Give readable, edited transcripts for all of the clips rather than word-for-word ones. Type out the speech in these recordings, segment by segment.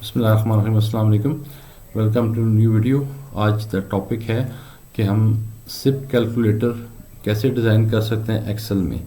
बिस्मिल्लाहिर्रहमानिर्रहीम, अस्सलाम वालेकुम। Welcome to new video. आज द टॉपिक है कि हम सिप कैलकुलेटर कैसे डिज़ाइन कर सकते हैं एक्सेल में।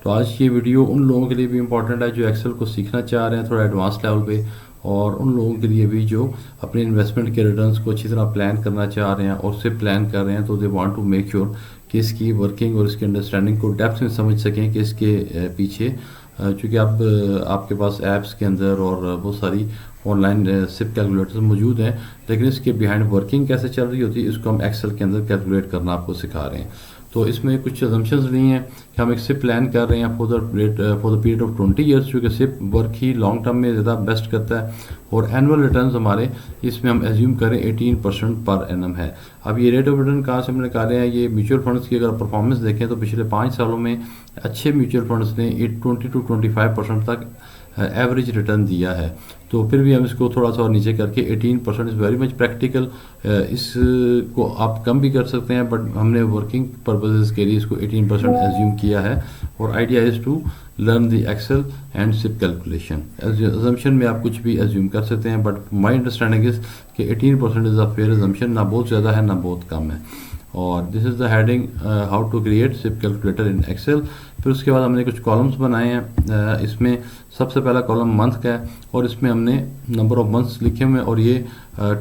तो आज ये वीडियो उन लोगों के लिए भी इम्पॉर्टेंट है जो एक्सेल को सीखना चाह रहे हैं थोड़ा एडवांस लेवल पे, और उन लोगों के लिए भी जो अपने इन्वेस्टमेंट के रिटर्न्स को अच्छी तरह प्लान करना चाह रहे हैं और उससे प्लान कर रहे हैं तो they want to make sure कि इसकी वर्किंग और इसकी अंडरस्टैंडिंग को डेप्थ में समझ सकें कि इसके पीछे चूँकि अब आपके पास ऐप्स के अंदर और बहुत सारी ऑनलाइन सिप कैलकुलेटर्स मौजूद हैं, लेकिन इसके बिहाइंड वर्किंग कैसे चल रही होती है इसको हम एक्सेल के अंदर कैलकुलेट करना आपको सिखा रहे हैं। तो इसमें कुछ अजम्पशंस नहीं है कि हम एक सिप प्लान कर रहे हैं for the period of 20 years, क्योंकि सिप वर्क ही लॉन्ग टर्म में ज़्यादा बेस्ट करता है, और एनुअल रिटर्न्स हमारे इसमें हम एज्यूम करें 18% पर एनम है। अब ये रेट ऑफ रिटर्न कहाँ से हमने निकाले हैं? ये म्यूचुअल फंड्स की अगर परफॉर्मेंस देखें तो पिछले 5 सालों में अच्छे म्यूचुअल फंड्स ने 20 to 25% तक एवरेज रिटर्न दिया है। तो फिर भी हम इसको थोड़ा सा और नीचे करके 18% इज़ वेरी मच प्रैक्टिकल, इसको आप कम भी कर सकते हैं, बट हमने वर्किंग पर्पसेस के लिए इसको 18% एज्यूम किया है। और idea is to learn the Excel and SIP calculation. Assumption में आप कुछ भी एज्यूम कर सकते हैं, बट माई अंडरस्टैंडिंग इज़ कि 18% इज़ अ फेयर अजम्पशन, ना बहुत ज़्यादा है ना बहुत कम है। और this is the heading how to create SIP calculator in Excel. फिर उसके बाद हमने कुछ कॉलम्स बनाए हैं। इसमें सबसे पहला कॉलम मंथ का है और इसमें हमने नंबर ऑफ मंथ्स लिखे हुए हैं, और ये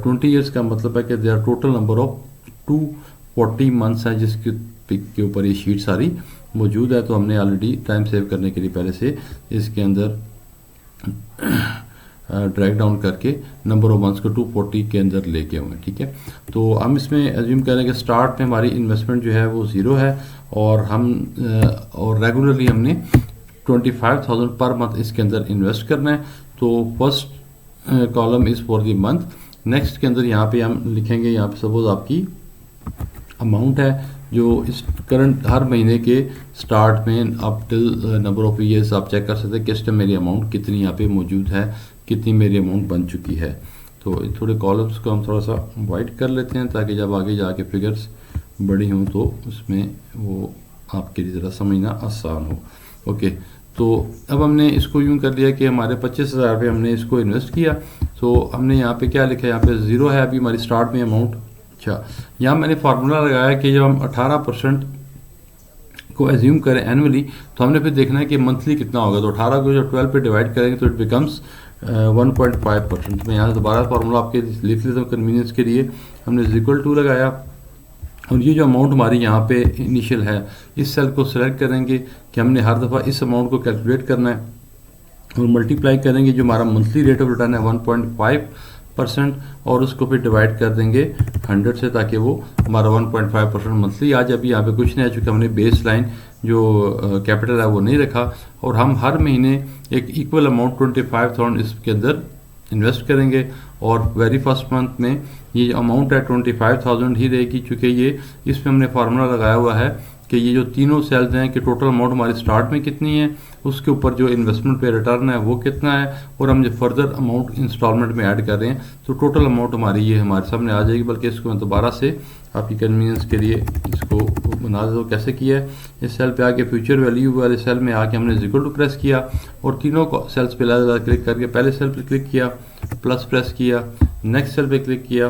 20 ईयर्स का मतलब है कि they are total number of 240 months है जिसके पिक के ऊपर ये शीट सारी मौजूद है। तो हमने ऑलरेडी टाइम सेव करने के लिए पहले से इसके अंदर ड्रैग डाउन करके नंबर ऑफ मंथ्स को 240 के अंदर लेके हुए, ठीक है। तो हम इसमें एज्यूम करें कि स्टार्ट में हमारी इन्वेस्टमेंट जो है वो 0 है, और हम और रेगुलरली हमने 25,000 पर मंथ इसके अंदर इन्वेस्ट करना है। तो first column is for the month. Next के अंदर यहाँ पे हम लिखेंगे, यहाँ पे सपोज आपकी अमाउंट है जो इस करंट हर महीने के स्टार्ट में up till number of years आप चेक कर सकते हैं किस टाइम मेरी अमाउंट कितनी यहाँ पे मौजूद है, कितनी मेरी अमाउंट बन चुकी है। तो थोड़े कॉलम्स को हम थोड़ा सा वाइड कर लेते हैं ताकि जब आगे जाके फिगर्स बड़ी हों तो उसमें वो आपके लिए ज़रा समझना आसान हो। ओके, तो अब हमने इसको यूँ कर लिया कि हमारे 25,000 रुपये हमने इसको इन्वेस्ट किया। तो हमने यहाँ पे क्या लिखा है, यहाँ पे 0 है अभी हमारी स्टार्ट में अमाउंट। अच्छा, यहाँ मैंने फार्मूला लगाया कि जब हम 18% को एज्यूम करें एनुअली तो हमने फिर देखना है कि मंथली कितना होगा। तो 18 को जब 12 पे डिवाइड करेंगे तो इट बिकम्स 1.5%। मैं यहाँ से दोबारा फार्मूला आपके लिख लेता हूँ कन्वीनियंस के लिए। हमने इक्वल टू लगाया, और ये जो अमाउंट हमारी यहाँ पे इनिशियल है इस सेल को सिलेक्ट करेंगे कि हमने हर दफ़ा इस अमाउंट को कैलकुलेट करना है, और मल्टीप्लाई करेंगे जो हमारा मंथली रेट ऑफ रिटर्न है 1.5%, और उसको फिर डिवाइड कर देंगे 100 से ताकि वो हमारा 1.5% मंथली आज। अभी यहाँ पे कुछ नहीं है चूँकि हमने बेस लाइन जो कैपिटल है वो नहीं रखा, और हम हर महीने एक इक्वल अमाउंट 25,000 इसके अंदर इन्वेस्ट करेंगे, और वेरी फर्स्ट मंथ में ये अमाउंट है 25,000 ही रहेगी, चूँकि ये इसमें हमने फार्मूला लगाया हुआ है कि ये जो तीनों सेल्स हैं कि टोटल अमाउंट हमारी स्टार्ट में कितनी है, उसके ऊपर जो इन्वेस्टमेंट पे रिटर्न है वो कितना है, और हम जो फर्दर अमाउंट इंस्टॉलमेंट में ऐड कर रहे हैं तो टोटल अमाउंट हमारी ये हमारे सामने आ जाएगी। बल्कि इसको मैं दोबारा से आपकी कन्वीनियंस के लिए इसको बना दो कैसे किया है। इस सेल पे आके फ्यूचर वैल्यू वाले सेल में आके हमने इक्वल टू प्रेस किया, और तीनों सेल्स पे अलग क्लिक करके पहले सेल पे क्लिक किया, प्लस प्रेस किया, नेक्स्ट सेल पे क्लिक किया,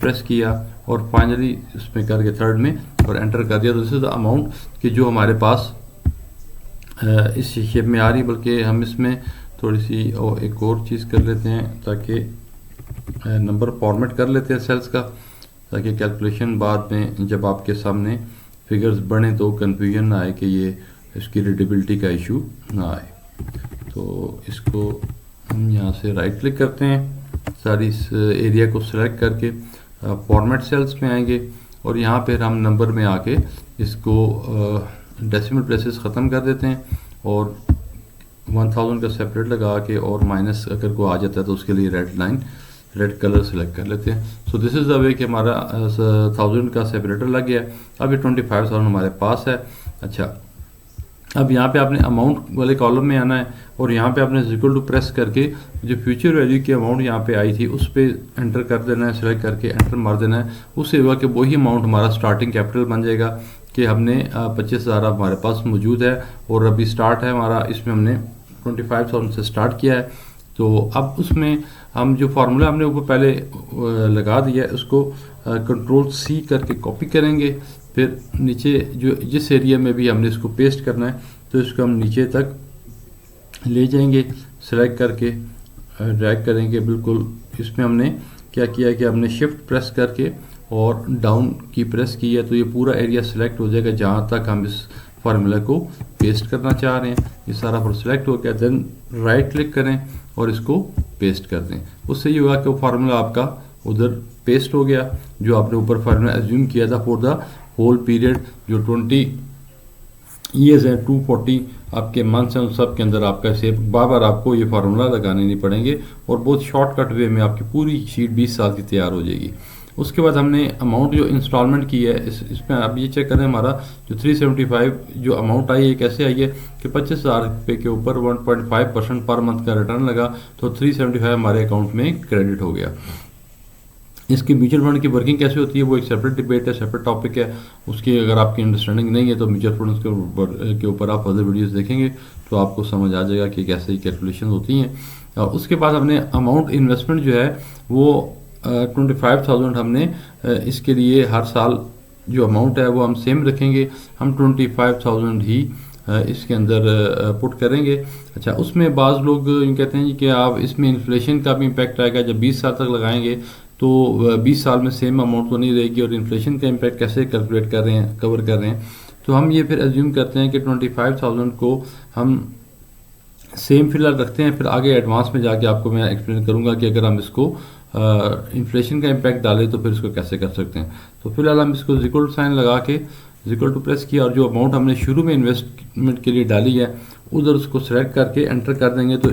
प्रेस किया, और फाइनली इसमें करके थर्ड में और एंटर कर दिया। तो दिस इज द अमाउंट कि जो हमारे पास इस शेप में आ रही। बल्कि हम इसमें थोड़ी सी एक और चीज़ कर लेते हैं ताकि नंबर फॉर्मेट कर लेते हैं सेल्स का, ताकि कैलकुलेशन बाद में जब आपके सामने फिगर्स बने तो कंफ्यूजन ना आए कि ये इसकी रीडेबिलिटी का इशू ना आए। तो इसको हम यहाँ से राइट क्लिक करते हैं, सारी इस एरिया को सिलेक्ट करके फॉर्मेट सेल्स में आएंगे, और यहाँ पर हम नंबर में आके इसको डेसिमल प्लेसेस ख़त्म कर देते हैं, और 1000 का सेपरेट लगा के और माइनस अगर को आ जाता है तो उसके लिए रेड कलर सेलेक्ट कर लेते हैं। सो दिस इज़ द वे कि हमारा 1000 का सेपरेटर लग गया है। अब ये 25,000 हमारे पास है। अच्छा, अब यहाँ पे आपने अमाउंट वाले कॉलम में आना है, और यहाँ पे आपने इक्वल टू प्रेस करके जो फ्यूचर वैल्यू की अमाउंट यहाँ पे आई थी उस पर एंटर कर देना है, सेलेक्ट करके एंटर मार देना है। उससे हुआ कि वही अमाउंट हमारा स्टार्टिंग कैपिटल बन जाएगा कि हमने 25,000 हमारे पास मौजूद है, और अभी स्टार्ट है हमारा, इसमें हमने 25,000 से स्टार्ट किया है। तो अब उसमें हम जो फार्मूला हमने ऊपर पहले लगा दिया है उसको कंट्रोल सी करके कॉपी करेंगे, फिर नीचे जो जिस एरिया में भी हमने इसको पेस्ट करना है तो इसको हम नीचे तक ले जाएंगे, सेलेक्ट करके ड्रैग करेंगे। बिल्कुल इसमें हमने क्या किया है कि हमने शिफ्ट प्रेस करके और डाउन की प्रेस की है, तो ये पूरा एरिया सिलेक्ट हो जाएगा जहाँ तक हम इस फार्मूला को पेस्ट करना चाह रहे हैं। ये सारा पर सिलेक्ट हो गया, देन राइट क्लिक करें और इसको पेस्ट कर दें। उससे ये होगा कि वो फार्मूला आपका उधर पेस्ट हो गया जो आपने ऊपर फार्मूला एज्यूम किया था फॉर द होल पीरियड, जो 20 ईयर्स हैं, 240 आपके मंथ्स हैं, उन सब के अंदर आपका सेव बार बार आपको ये फार्मूला लगाने नहीं पड़ेंगे और बहुत शॉर्टकट वे में आपकी पूरी शीट 20 साल की तैयार हो जाएगी। उसके बाद हमने अमाउंट जो इंस्टॉलमेंट की है इसमें आप ये चेक करें हमारा जो 375 जो अमाउंट आई है कैसे आई है कि 25,000 रुपये के ऊपर 1.5% पर मंथ का रिटर्न लगा, तो 375 हमारे अकाउंट में क्रेडिट हो गया। इसकी म्यूचुअल फंड की वर्किंग कैसे होती है वो एक सेपरेट डिबेट है, सेपरेट टॉपिक है, उसकी अगर आपकी अंडरस्टैंडिंग नहीं है तो म्यूचुअल फंड्स के ऊपर आप अदर वीडियोस देखेंगे तो आपको समझ आ जाएगा कि कैसे ही कैलकुलेशन होती हैं। और उसके बाद हमने अमाउंट इन्वेस्टमेंट जो है वो 25,000 हमने इसके लिए हर साल जो अमाउंट है वो हम सेम रखेंगे, हम 25,000 ही इसके अंदर पुट करेंगे। अच्छा, उसमें बाज़ लोग यूँ कहते हैं कि आप इसमें इन्फ्लेशन का भी इम्पैक्ट आएगा, जब 20 साल तक लगाएंगे तो 20 साल में सेम अमाउंट तो नहीं रहेगी और इन्फ्लेशन का इम्पैक्ट कैसे कैलकुलेट कर रहे हैं, कवर कर रहे हैं। तो हम ये फिर एज्यूम करते हैं कि 25,000 को हम सेम फिलहाल रखते हैं, फिर आगे एडवांस में जाके आपको मैं एक्सप्लेन करूंगा कि अगर हम इसको इन्फ्लेशन का इम्पैक्ट डालें तो फिर इसको कैसे कर सकते हैं। तो फिलहाल हम इसको इक्वल साइन लगा के इक्वल टू प्रेस किया और जो अमाउंट हमने शुरू में इन्वेस्टमेंट के लिए डाली है उधर उसको सेलेक्ट करके एंटर कर देंगे, तो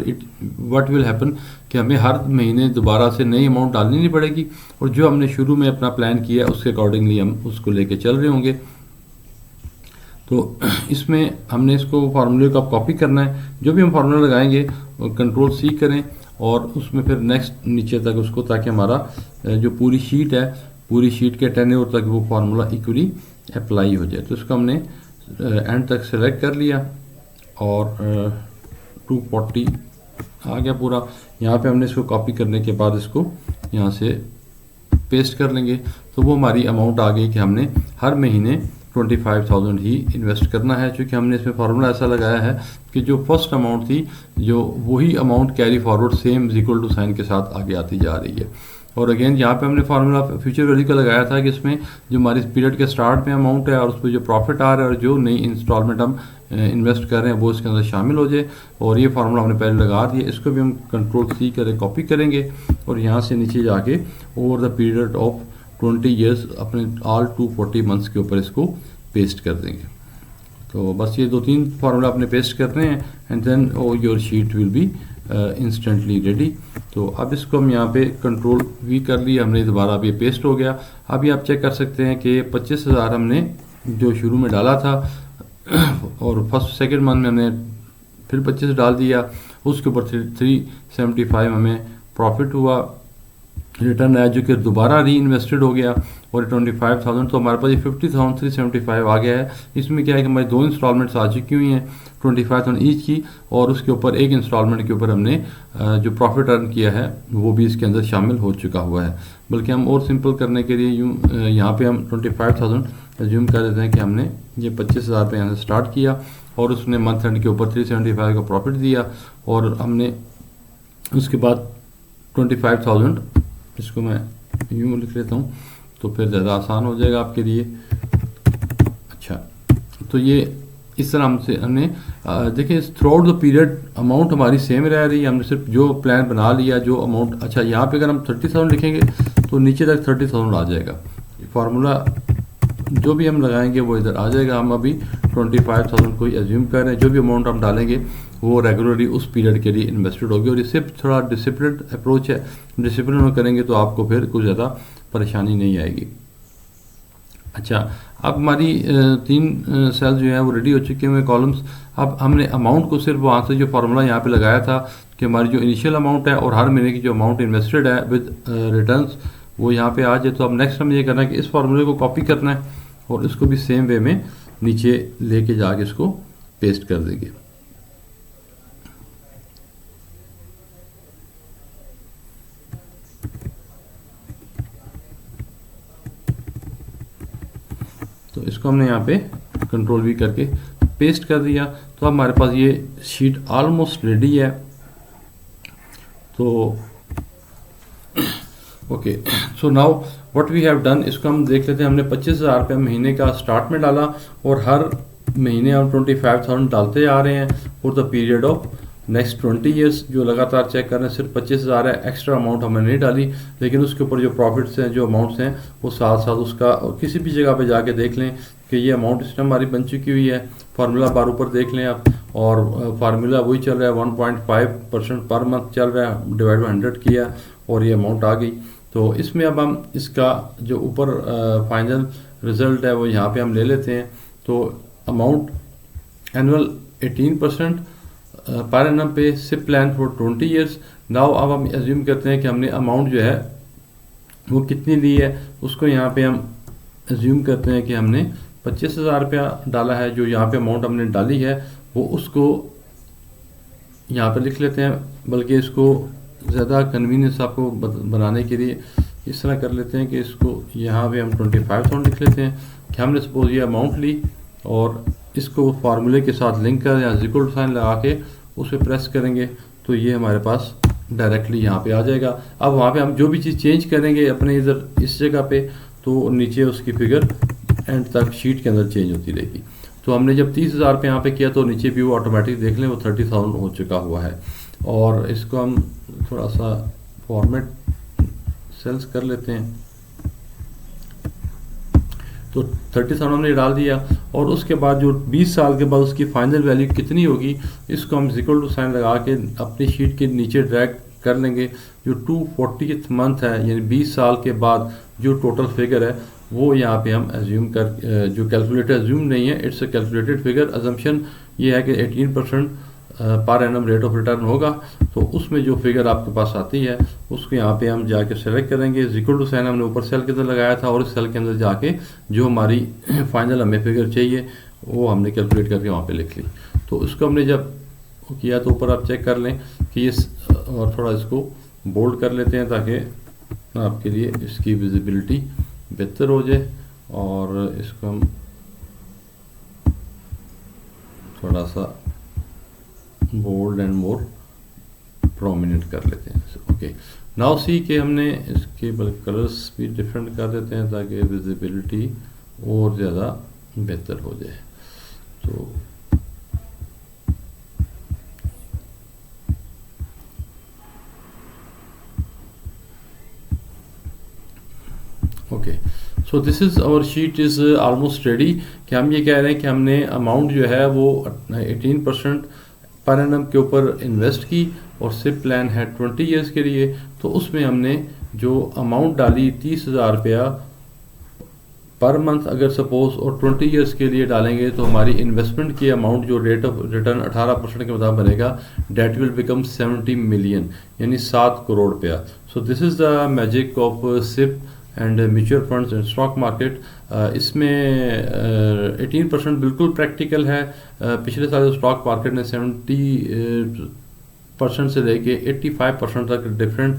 व्हाट विल हैपन कि हमें हर महीने दोबारा से नई अमाउंट डालनी नहीं पड़ेगी और जो हमने शुरू में अपना प्लान किया है उसके अकॉर्डिंगली हम उसको लेके चल रहे होंगे। तो इसमें हमने इसको फार्मूले को कॉपी करना है, जो भी हम फार्मूला लगाएंगे कंट्रोल सी करें और उसमें फिर नेक्स्ट नीचे तक उसको, ताकि हमारा जो पूरी शीट है पूरी शीट के टेन्योर तक वो फार्मूला इक्वली अप्लाई हो जाए। तो इसको हमने एंड तक सेलेक्ट कर लिया और 240 आ गया पूरा। यहाँ पे हमने इसको कॉपी करने के बाद इसको यहाँ से पेस्ट कर लेंगे, तो वो हमारी अमाउंट आ गई कि हमने हर महीने 25,000 ही इन्वेस्ट करना है। चूँकि हमने इसमें फार्मूला ऐसा लगाया है कि जो फर्स्ट अमाउंट थी जो वही amount carry forward same equal to sign के साथ आगे आती जा रही है। और अगेन यहाँ पे हमने फार्मूला फ्यूचर वैल्यू का लगाया था कि इसमें जो हमारी पीरियड के स्टार्ट में अमाउंट है और उस पर जो प्रॉफिट आ रहा है और जो नई इंस्टॉलमेंट हम इन्वेस्ट कर रहे हैं वो इसके अंदर शामिल हो जाए। और ये फार्मूला हमने पहले लगा दिया, इसको भी हम कंट्रोल सी करें कॉपी करेंगे और यहाँ से नीचे जाके over the period of 20 years अपने ऑल 240 मंथ्स के ऊपर इसको पेस्ट कर देंगे। तो बस ये 2-3 फार्मूला आपने पेस्ट करने हैं and then your sheet will be instantly ready. तो अब इसको हम यहाँ पे कंट्रोल वी कर लिया हमने, दोबारा अब ये पेस्ट हो गया। अभी आप चेक कर सकते हैं कि 25,000 हमने जो शुरू में डाला था और फर्स्ट सेकंड मंथ में हमने फिर 25 डाल दिया, उसके ऊपर 375 हमें प्रॉफिट हुआ, रिटर्न आया जो कि दोबारा री इन्वेस्टेड हो गया और 25,000, तो हमारे पास ये 50,375 आ गया है। इसमें क्या है कि हमारी 2 इंस्टॉलमेंट्स आ चुकी हुई हैं 25,000 ईच की और उसके ऊपर एक इंस्टॉलमेंट के ऊपर हमने जो प्रॉफिट अर्न किया है वो भी इसके अंदर शामिल हो चुका हुआ है। बल्कि हम और सिंपल करने के लिए यूँ यहाँ पे हम 25,000 एज्यूम कर देते हैं कि हमने ये 25,000 पे यहाँ से स्टार्ट किया और उसने मंथ एंड के ऊपर 375 का प्रॉफिट दिया और हमने उसके बाद 25,000, इसको मैं यूँ लिख लेता हूँ तो फिर ज़्यादा आसान हो जाएगा आपके लिए। अच्छा, तो ये इस तरह हमने देखिए through out the period amount हमारी सेम रह रही है, हमने सिर्फ जो प्लान बना लिया जो अमाउंट। अच्छा, यहाँ पे अगर हम 30,000 लिखेंगे तो नीचे तक 30,000 आ जाएगा, फार्मूला जो भी हम लगाएंगे वो इधर आ जाएगा। हम अभी 25,000 को एज्यूम कर रहे हैं, जो भी अमाउंट हम डालेंगे वो रेगुलरली उस पीरियड के लिए इन्वेस्टेड होगी और इससे थोड़ा डिसिप्लिन अप्रोच है, डिसिप्लिन में करेंगे तो आपको फिर कुछ ज़्यादा परेशानी नहीं आएगी। अच्छा, अब हमारी 3 सेल्स जो हैं वो रेडी हो चुके हैं कॉलम्स। अब हमने अमाउंट को सिर्फ वहाँ से जो फार्मूला यहाँ पे लगाया था कि हमारी जो इनिशियल अमाउंट है और हर महीने की जो अमाउंट इन्वेस्टेड है विद रिटर्न्स वो यहाँ पे आ जाए। तो अब नेक्स्ट हमें ये करना है कि इस फार्मूले को कॉपी करना है और इसको भी सेम वे में नीचे लेके जाके इसको पेस्ट कर देंगे। तो इसको हमने यहाँ पे कंट्रोल वी करके पेस्ट कर दिया। तो अब हमारे पास ये शीट ऑलमोस्ट रेडी है। तो okay, so now what we have done, इसको हम देख लेते हैं। हमने 25,000 रुपये महीने का स्टार्ट में डाला और हर महीने हम 25,000 डालते आ रहे हैं for the period of next 20 years. जो लगातार चेक कर रहे हैं, सिर्फ 25,000 है, एक्स्ट्रा अमाउंट हमने नहीं डाली, लेकिन उसके ऊपर जो प्रॉफिट्स हैं, जो अमाउंट्स हैं, वो साथ साथ उसका किसी भी जगह पे जाके देख लें कि ये अमाउंट इस टाइम हमारी बन चुकी हुई है। फार्मूला बार ऊपर देख लें आप, और फार्मूला वही चल रहा है, 1.5% पर मंथ चल रहा है, डिवाइड बाई 100 किया और ये अमाउंट आ गई। तो इसमें अब हम इसका जो ऊपर फाइनल रिजल्ट है वो यहाँ पे हम ले लेते हैं। तो अमाउंट एनुअल 18% पर एनम पे, SIP plan for 20 years. Now अब हम एज्यूम करते हैं कि हमने अमाउंट जो है वो कितनी ली है, उसको यहाँ पे हम एज्यूम करते हैं कि हमने 25,000 रुपया डाला है। जो यहाँ पे अमाउंट हमने डाली है वो उसको यहाँ पे लिख लेते हैं, बल्कि इसको ज़्यादा कन्वीनियंस आपको बनाने के लिए इस तरह कर लेते हैं कि इसको यहाँ पे हम 25,000 लिख लेते हैं कि हमने सपोज ये अमाउंट ली और इसको फार्मूले के साथ लिंक कर या इक्वल टू साइन लगा के उस पर प्रेस करेंगे तो ये हमारे पास डायरेक्टली यहाँ पे आ जाएगा। अब वहाँ पे हम जो भी चीज़ चेंज करेंगे अपने इधर इस जगह पे, तो नीचे उसकी फिगर एंड तक शीट के अंदर चेंज होती रहेगी। तो हमने जब 30,000 पे यहाँ पे किया तो नीचे भी वो ऑटोमेटिक देख लें वो 30,000 हो चुका हुआ है। और इसको हम थोड़ा सा फॉर्मेट सेल्स कर लेते हैं। तो 30,000 हमने डाल दिया और उसके बाद जो 20 साल के बाद उसकी फाइनल वैल्यू कितनी होगी, इसको हम इक्वल टू साइन लगा के अपनी शीट के नीचे ड्रैग कर लेंगे। जो 240th मंथ है, यानी 20 साल के बाद जो टोटल फिगर है वो यहाँ पे हम एज्यूम कर, जो कैलकुलेटेड एज्यूम नहीं है, it's a calculated figure. Assumption ये है कि 18% पर एनम रेट ऑफ रिटर्न होगा। तो उसमें जो फिगर आपके पास आती है उसको यहाँ पे हम जाके सेलेक्ट करेंगे। इक्वल टू साइन हमने ऊपर सेल के अंदर लगाया था और इस सेल के अंदर जाके जो हमारी फाइनल हमें फिगर चाहिए वो हमने कैलकुलेट करके वहाँ पे लिख ली। तो उसको हमने जब किया तो ऊपर आप चेक कर लें कि ये, और थोड़ा इसको बोल्ड कर लेते हैं ताकि आपके लिए इसकी विजिबिलिटी बेहतर हो जाए। और इसको हम थोड़ा सा बोल्ड एंड मोर प्रोमिनेंट कर लेते हैं। ओके, नाउ सी के हमने इसके कलर्स भी डिफरेंट कर देते हैं ताकि विजिबिलिटी और ज़्यादा बेहतर हो जाए। तो okay, so this is our sheet is almost ready. कि हम ये कह रहे हैं कि हमने अमाउंट जो है वो 18% पर एनम के ऊपर इन्वेस्ट की और सिप प्लान है 20 ईयर्स के लिए। तो उसमें हमने जो अमाउंट डाली 30,000 रुपया पर मंथ अगर सपोज, और 20 ईयर्स के लिए डालेंगे तो हमारी इन्वेस्टमेंट की अमाउंट जो रेट ऑफ रिटर्न 18% के मुताबिक बनेगा, डेट विल बिकम 70 मिलियन, यानी 7 करोड़ रुपया। So this is the magic of SIP and mutual funds and stock market. इसमें 18% बिल्कुल प्रैक्टिकल है। पिछले साल स्टॉक मार्केट ने 70% से लेके 85% तक डिफरेंट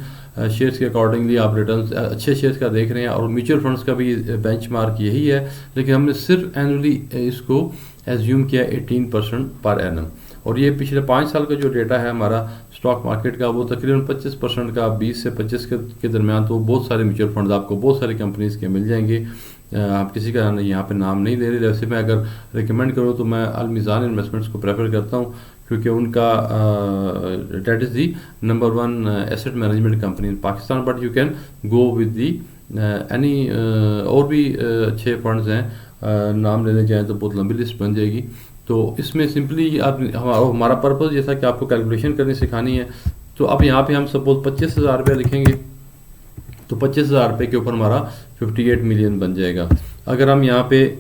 शेयर्स के अकॉर्डिंगली आप रिटर्न अच्छे शेयर्स का देख रहे हैं, और म्यूचुअल फंड्स का भी बेंचमार्क यही है। लेकिन हमने सिर्फ एनुअली इसको एज्यूम किया 18% पर एनम, और ये पिछले 5 साल का जो डेटा है हमारा स्टॉक मार्केट का वो तकरीबन 25% का, 20 से 25 के दरमियान। तो बहुत सारे म्यूचुअल फंड्स आपको बहुत सारी कंपनीज के मिल जाएंगे। आप किसी का यहाँ पे नाम नहीं ले रहे। वैसे मैं अगर रिकमेंड करूँ तो मैं अल मीज़ान इन्वेस्टमेंट्स को प्रेफर करता हूँ, क्योंकि उनका that is the number 1 asset management company in Pakistan. But you can go with the any, और भी अच्छे फंड्स हैं, नाम लेने जाएँ तो बहुत लंबी लिस्ट बन जाएगी। तो इसमें सिंपली आप, हमारा पर्पज़ ये था कि आपको कैलकुलेशन करनी सिखानी है। तो अब यहाँ पे हम सपोज 25,000 रुपये लिखेंगे तो 25,000 रुपये के ऊपर हमारा 58 मिलियन बन जाएगा। अगर हम यहाँ पे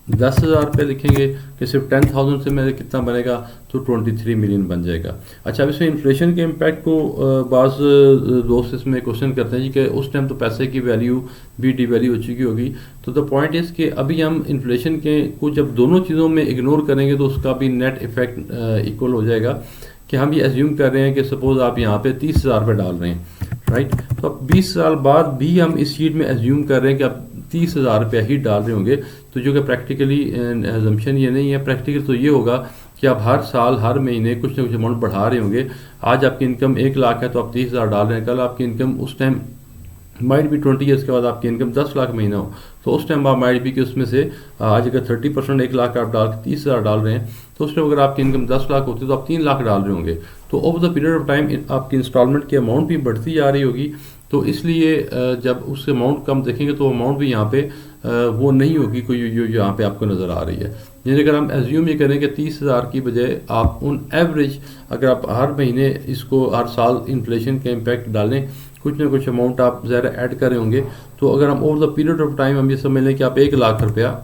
10,000 रुपये लिखेंगे कि सिर्फ 10,000 से मेरे कितना बनेगा, तो 23 मिलियन बन जाएगा। अच्छा, अब इसमें इन्फ्लेशन के इम्पैक्ट को बाज़ दोस्त इसमें क्वेश्चन करते हैं जी कि उस टाइम तो पैसे की वैल्यू भी डिवैल्यू हो चुकी होगी। तो द पॉइंट इज़ कि अभी हम इन्फ्लेशन के को जब दोनों चीज़ों में इग्नोर करेंगे तो उसका भी नेट इफेक्ट इक्वल हो जाएगा। कि हम ये एज्यूम कर रहे हैं कि सपोज आप यहाँ पे 30,000 रुपये डाल रहे हैं, राइट। तो अब 20 साल बाद भी हम इस शीट में एज्यूम कर रहे हैं कि अब 30,000 रुपया ही डाल रहे होंगे। तो जो कि प्रैक्टिकली एजम्पशन ये नहीं है, प्रैक्टिकल तो ये होगा कि आप हर साल हर महीने कुछ ना कुछ अमाउंट बढ़ा रहे होंगे। आज आपकी इनकम 1 लाख है तो आप 30,000 डाल रहे हैं, कल आपकी इनकम उस टाइम माइट भी 20 ईयर्स के बाद आपकी इनकम 10 लाख महीना हो, तो उस टाइम आप माइट भी कि उसमें से आज अगर 30% 1 लाख आप डाल के 30,000 डाल रहे हैं, तो उस टाइम अगर आपकी इनकम 10 लाख होती है तो आप 3 लाख डाल रहे होंगे। तो over the period of time आपकी इंस्टॉलमेंट की अमाउंट भी बढ़ती जा रही होगी। तो इसलिए जब उस अमाउंट कम देखेंगे तो अमाउंट भी यहाँ पे वो नहीं होगी कोई जो यहाँ पे आपको नज़र आ रही है। यानी अगर हम एज्यूम ये करें कि 30,000 की बजाय आप उन एवरेज अगर आप हर महीने इसको हर साल इन्फ्लेशन का इम्पैक्ट डालें, कुछ ना कुछ अमाउंट आप ज़रा ऐड कर रहे होंगे, तो अगर हम over the period of time हम ये समझ लें कि आप 1 लाख रुपया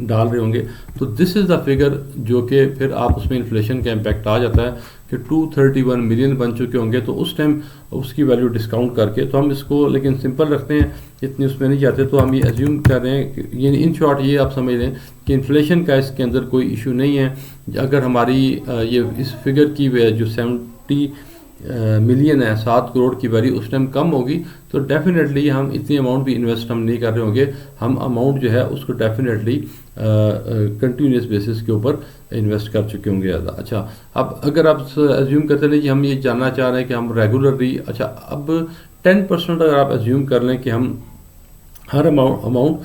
डाल रहे होंगे, तो दिस इज़ द फिगर जो कि फिर आप उसमें इन्फ्लेशन का इम्पैक्ट आ जाता है कि 231 मिलियन बन चुके होंगे। तो उस टाइम उसकी वैल्यू डिस्काउंट करके तो हम इसको लेकिन सिंपल रखते हैं, इतनी उसमें नहीं जाते। तो हम ये एज्यूम कर रहे हैं कि यानी इन शॉर्ट ये आप समझ लें कि इन्फ्लेशन का इसके अंदर कोई इशू नहीं है। अगर हमारी ये इस फिगर की जो 70 मिलियन है, 7 करोड़ की वैल्यू उस टाइम कम होगी, तो डेफिनेटली हम इतनी अमाउंट भी इन्वेस्ट हम नहीं कर रहे होंगे। हम अमाउंट जो है उसको डेफिनेटली कंटिन्यूस बेसिस के ऊपर इन्वेस्ट कर चुके होंगे ज़्यादा। अच्छा, अब अगर आप एज्यूम करते हैं कि हम ये जानना चाह रहे हैं कि हम रेगुलरली, अच्छा अब 10% अगर आप एज्यूम कर लें कि हम हर अमाउंट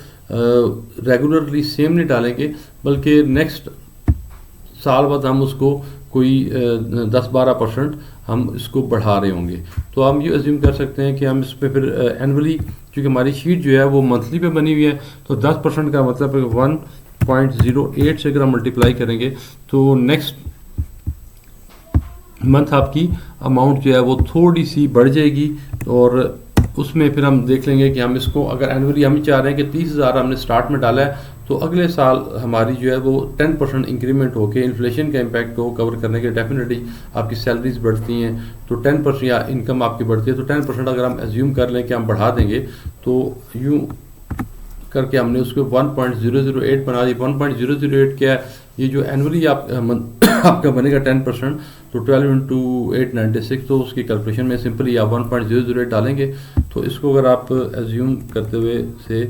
रेगुलरली सेम नहीं डालेंगे, बल्कि नेक्स्ट साल बाद हम उसको कोई 10-12% हम इसको बढ़ा रहे होंगे, तो हम ये एज्यूम कर सकते हैं कि हम इस पर फिर एनुअली, क्योंकि हमारी शीट जो है वो मंथली पे बनी हुई है, तो 10% का मतलब 1.08 से अगर हम मल्टीप्लाई करेंगे तो नेक्स्ट मंथ आपकी अमाउंट जो है वो थोड़ी सी बढ़ जाएगी। और उसमें फिर हम देख लेंगे कि हम इसको अगर एनुअली हम चाह रहे हैं कि 30,000 हमने स्टार्ट में डाला है, तो अगले साल हमारी जो है वो 10% इंक्रीमेंट होकर इन्फ्लेशन का इम्पैक्ट को कवर करने के डेफिनेटली आपकी सैलरीज बढ़ती हैं, तो 10% या इनकम आपकी बढ़ती है, तो 10% अगर हम एज्यूम कर लें कि हम बढ़ा देंगे, तो यूँ करके हमने उसको 1.008 बना दी। 1.008 क्या है, ये जो एनुअली आपका बनेगा 10%, तो 12 इंटू 896, तो उसकी कैलकुलेशन में सिंपली आप 1.008 डालेंगे। तो इसको अगर आप एज्यूम करते हुए से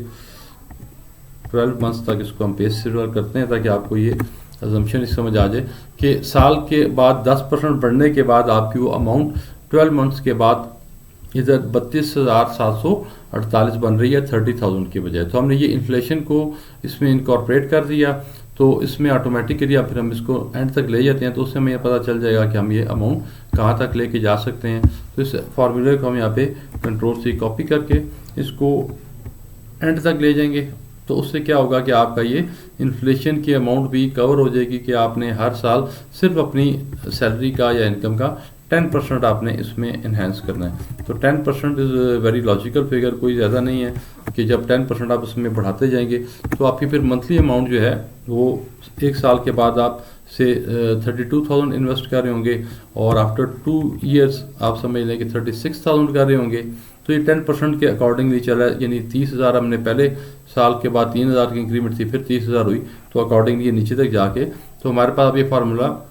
12 मंथ्स तक इसको हम पेज शेड्यूल करते हैं, ताकि आपको ये अजम्पशन समझ आ जाए कि साल के बाद 10% बढ़ने के बाद आपकी वो अमाउंट 12 मंथ्स के बाद इधर 32,748 बन रही है 30,000 के बजाय। तो हमने ये इन्फ्लेशन को इसमें इनकॉर्पोरेट कर दिया, तो इसमें ऑटोमेटिकली फिर हम इसको एंड तक ले जाते हैं, तो उससे हमें ये पता चल जाएगा कि हम ये अमाउंट कहाँ तक लेके जा सकते हैं। तो इस फार्मूले को हम यहाँ पे Ctrl+C कॉपी करके इसको एंड तक ले जाएंगे, तो उससे क्या होगा कि आपका ये इन्फ्लेशन की अमाउंट भी कवर हो जाएगी कि आपने हर साल सिर्फ अपनी सैलरी का या इनकम का 10% आपने इसमें इन्हेंस करना है। तो 10% इज़ वेरी लॉजिकल फिगर, कोई ज़्यादा नहीं है कि जब 10% आप उसमें बढ़ाते जाएंगे तो आपकी फिर मंथली अमाउंट जो है वो 1 साल के बाद आप से 32,000 इन्वेस्ट कर रहे होंगे, और आफ्टर 2 ईयर्स आप समझ लें कि 36,000 कर रहे होंगे। तो ये 10% के अकॉर्डिंगली चला, यानी 30,000 हमने पहले साल के बाद 3,000 की इंक्रीमेंट थी, फिर 30,000 हुई, तो अकॉर्डिंगली ये नीचे तक जाके, तो हमारे पास अब ये फार्मूला,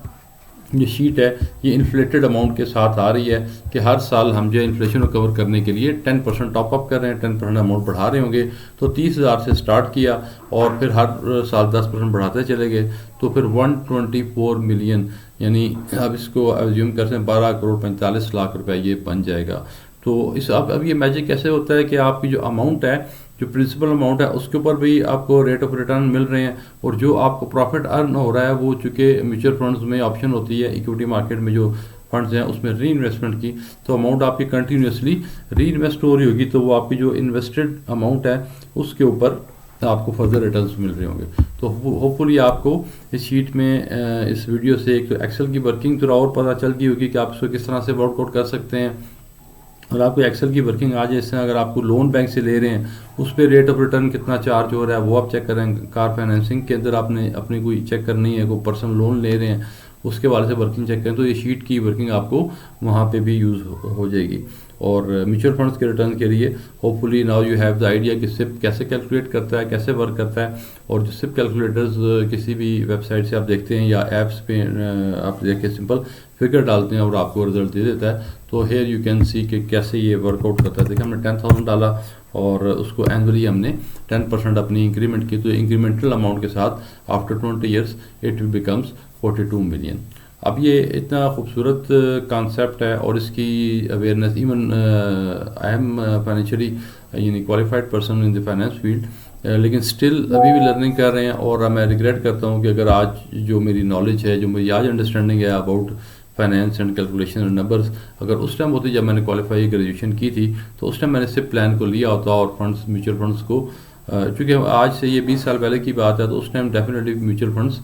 ये शीट है, ये इन्फ्लेटेड अमाउंट के साथ आ रही है कि हर साल हम जो इन्फ्लेशन को कवर करने के लिए 10% टॉप अप कर रहे हैं, 10% अमाउंट बढ़ा रहे होंगे। तो 30,000 से स्टार्ट किया और फिर हर साल 10% बढ़ाते चले गए, तो फिर 124 मिलियन, यानी अब इसको एज्यूम करते हैं 12 करोड़ 45 लाख रुपए ये बन जाएगा। तो इस अब ये मैजिक कैसे होता है कि आपकी जो अमाउंट है, जो प्रिंसिपल अमाउंट है, उसके ऊपर भी आपको रेट ऑफ रिटर्न मिल रहे हैं, और जो आपको प्रॉफिट अर्न हो रहा है वो चूँकि म्यूचुअल फंड्स में ऑप्शन होती है, इक्विटी मार्केट में जो फंड्स हैं उसमें री इन्वेस्टमेंट की, तो अमाउंट आपकी कंटिन्यूसली री इन्वेस्ट हो रही होगी, तो वो आपकी जो इन्वेस्टेड अमाउंट है उसके ऊपर आपको फर्दर रिटर्न्स मिल रहे होंगे। तो होपफुली आपको इस शीट में इस वीडियो से एक तो एक्सेल की वर्किंग थोड़ा और पता चल गई होगी कि आप इसको किस तरह से वर्कआउट कर सकते हैं, और आपको एक्सेल की वर्किंग आ जाए। इससे अगर आपको लोन बैंक से ले रहे हैं उस पर रेट ऑफ रिटर्न कितना चार्ज हो रहा है वो आप चेक करें। कार फाइनेंसिंग के अंदर आपने अपनी कोई चेक करनी है, कोई पर्सनल लोन ले रहे हैं, उसके वाले से वर्किंग चेक करें, तो ये शीट की वर्किंग आपको वहाँ पे भी यूज़ हो जाएगी। और म्यूचुअल फंड्स के रिटर्न के लिए hopefully now you have the idea कि सिप कैसे कैलकुलेट करता है, कैसे वर्क करता है। और जो सिप कैलकुलेटर्स किसी भी वेबसाइट से आप देखते हैं या ऐप्स पे आप देख के सिंपल फिगर डालते हैं और आपको रिजल्ट दे देता है। तो हेयर यू कैन सी कि कैसे ये वर्कआउट करता है। देखिए हमने 10,000 डाला और उसको एनुअली हमने 10% अपनी इंक्रीमेंट की, तो इंक्रीमेंटल अमाउंट के साथ after 20 years it becomes 42 million. अब ये इतना खूबसूरत कॉन्सेप्ट है और इसकी awareness, even I am financially यानी qualified person in the finance field, लेकिन स्टिल अभी भी लर्निंग कर रहे हैं। और मैं रिग्रेट करता हूँ कि अगर आज जो मेरी नॉलेज है, जो मेरी आज अंडरस्टैंडिंग है about finance and calculation and numbers, अगर उस टाइम होती जब मैंने क्वालिफाई ग्रेजुएशन की थी, तो उस टाइम मैंने सिर्फ प्लान को लिया होता और फंड्स, म्यूचुअल फंड्स को, चूँकि आज से ये 20 साल पहले की बात है, तो उस time definitely mutual funds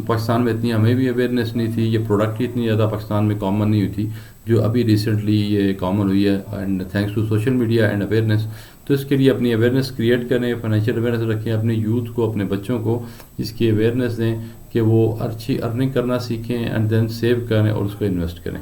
Pakistan में इतनी हमें भी अवेयरनेस नहीं थी, ये प्रोडक्ट ही इतनी ज़्यादा पाकिस्तान में कॉमन नहीं हुई थी जो अभी रिसेंटली ये कॉमन हुई है, and thanks to social media and awareness. तो इसके लिए अपनी अवेयरनेस क्रिएट करें, फाइनेंशियल अवेयरनेस रखें, अपने यूथ को, अपने बच्चों को इसकी अवेयरनेस दें कि वो अच्छी अर्निंग करना सीखें एंड देन सेव करें और उसको इन्वेस्ट करें।